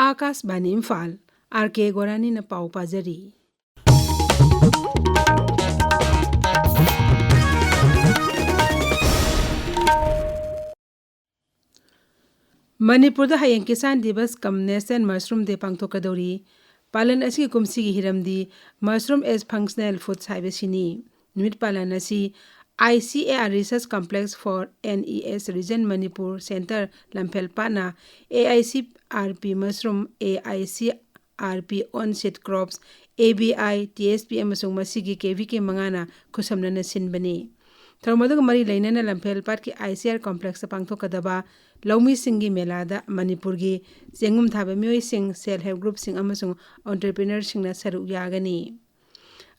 Akashvani Imphal R.K. Gorani na pau pajari. Manipur da hayang kisan divas kam National Mushroom Day pangthokadori. Palan asi kumsigi hiramdi mushroom as functional food saibesini. Numit palan asi ICAR Research Complex for NES Region Manipur Center Lamphel Pana AICRP Mushroom AICRP On-Seed Crops ABI TSP amasung masigi KVK mangana kusamnana sinbani. Tharmadu mari lainana Lamphel Pat ki ICR Complex sa pangthokadaba Laumi Singi Melada Manipur gi Jengum Thaba Myoy Sing Self Help Group Sing amasung entrepreneur sing na saru yagani.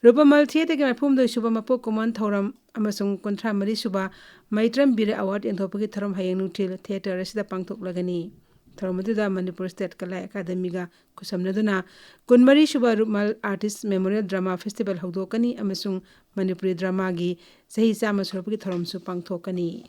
Rupamal Theatre ke mapum do suba mapo common thoram amasung kontra mari suba Maitram Bire Award enthopagi thoram hayang nutil theatre asida pangthok lagani. Thoramaduda Manipur State Kala Academy ga kusamnaduna kunmari suba Rupamal Artist Memorial Drama Festival hawdokani amasung Manipuri drama gi sahi sama surapagi thoram su pangthokani.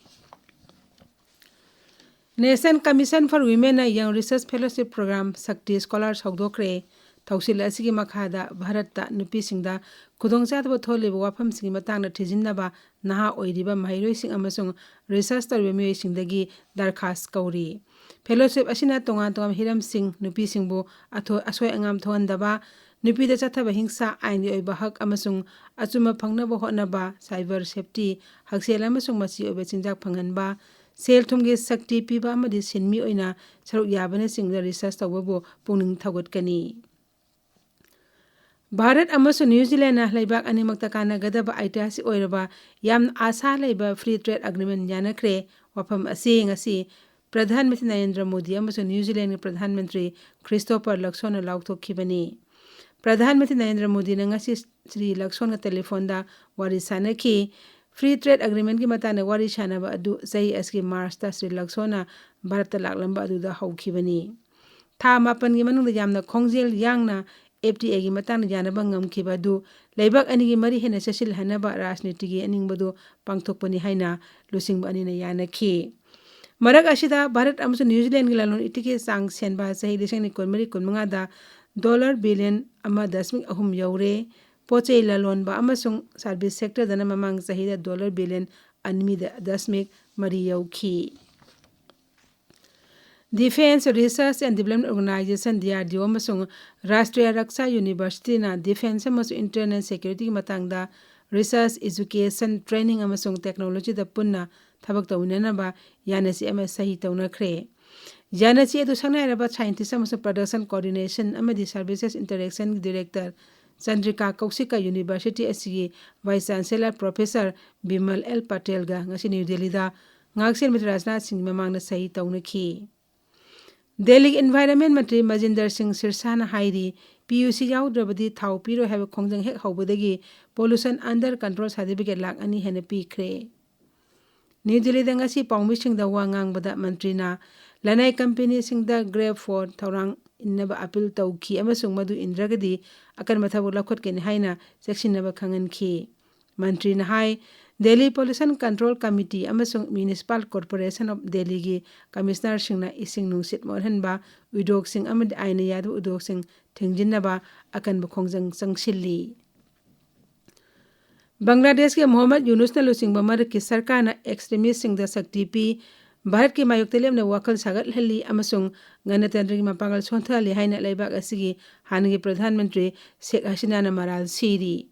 National Commission for Women and Young Research Fellowship Program Sakti Scholars hawdokre Tausil asigi makhada Bharatda nupi singda khudongchadba tholiba wafam singi matangna thijinnaba naha oiriba mahairoi sing amasung research tarbe miyoi singdagi darkhas kauri. Fellowship asina tongan hiram sing nupi singbu asoi angam thohandaba nupi da chathaba hingsa aini oiba hak amasung achuma phangnaba hotnaba cyber safety haksel amasung masi oiba chingjak phanganba sel thumge sakti piba amadi sinmi oina saruk yabana singda research tawbo pungning thagotkani. Bharat amasu New Zealand na laibak animakta kana gadaba aitihasik oiraba yam asa laiba free trade agreement yanakre wafam asi ngasi Pradhan Mantri Narendra Modi amasu New Zealand ni Pradhan Mantri Christopher Luxon na laukthokibani. Pradhan Mantri Narendra Modi na ngasi Sri Luxon ka telephone da wari sanaki free trade agreement ki matana wari sanaba adu sahi aski March ta Sri Luxon na Bharat ta laklamba adu da hawkibani. Tha mapan gi manung da yamna khongjel yangna FTA gi matang janaba ngamkiba du laibak ani gi mari hena sasil hanaba rajniti gi aningbadu pangthokpani haina lusingba ani na yanakhi. Marak asida Bharat amsu New Zealand gi lalon itike sang senba sahi desang ni konmari konmanga da $1 billion ama dasmik ahum yaure pochei lalon ba amasung service sector dana mamang sahi da $1 billion anmi da dasmik mari yaukhi. Defense Research and Development Organization DRDO amasung Rashtriya Raksha University na Defense amasung Internal Security matangda Research Education Training amasung Technology da punna thabak tawinanaba yanasi ama sahi tawnakre. Yanasi edu sangnaraba scientist amasung production coordination amadi services interaction director Chandrika Kaushika University asigi Vice Chancellor Professor Bimal L Patel ga ngasi New Delhi da ngaksen mitrajna sing mamangna sahi tawnakhi. Delhi Environment Mantri Majinder Singh Sirsana Hairi PUC yaudravadi thau piro have khongjang hek hawbadagi pollution under control certificate lak ani hena pikre. New Delhi da ngasi pawmi sing da wangang bada mantri na lanai company sing da grab for thaurang innaba appeal tawki amasung madu indragadi akan mathabu lakhot ken haina section naba khangan khi. Mantri na hai Delhi Pollution Control Committee amasung Municipal Corporation of Delhi gi Commissioner singna ising nungsit morhanba udok sing amad aina yadu udok sing thingjinaba akan bukhongjang sangsilli. Bangladesh ke Mohammad Yunus na lusing bamar ki sarkar na extremist sing da sakti pi Bharat ki mayok telem na wakal sagat halli amasung ganatendra ki mapangal sonthali haina laibak asigi hangi Pradhan Mantri Sheikh Hasina na maral siri.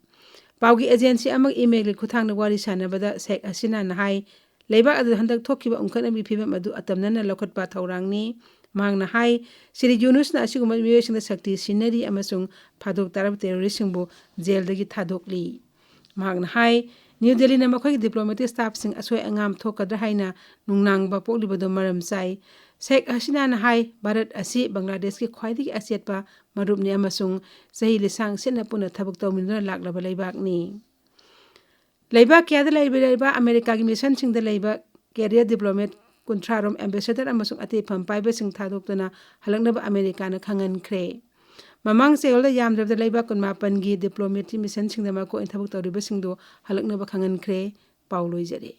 Paugi agency amag email kuthang na wari sanabada Sheikh Hasina na hai laibak adu handak thokiba ungkan ami phibam adu atamna na lokhat pa thaurang ni mang na hai Sri Yunus na asiguma miyoy sing da sakti sinari amasung phadok tarab terrorist singbu jail dagi thadokli. Mang na hai New Delhi na makhoi diplomatic staff sing asoi angam thokadra haina nungnang ba poklibado maram sai Sheikh Hasina na hai Bharat asi Bangladesh ki khwaidigi asiatpa marupni amasung sahi lisang sena puna thabak tawminna laklaba laibak ni. Laibak kyada laiba America gi mission sing da laiba career diplomat kuntrarom ambassador amasung ate phampai sing thadoktana halaknaba America na khangan khre. Mamang seolda yamdrabda laiba kunmapan gi diplomatic mission sing da mako inthabak tawriba singdo halaknaba khangan khre pauloi jare.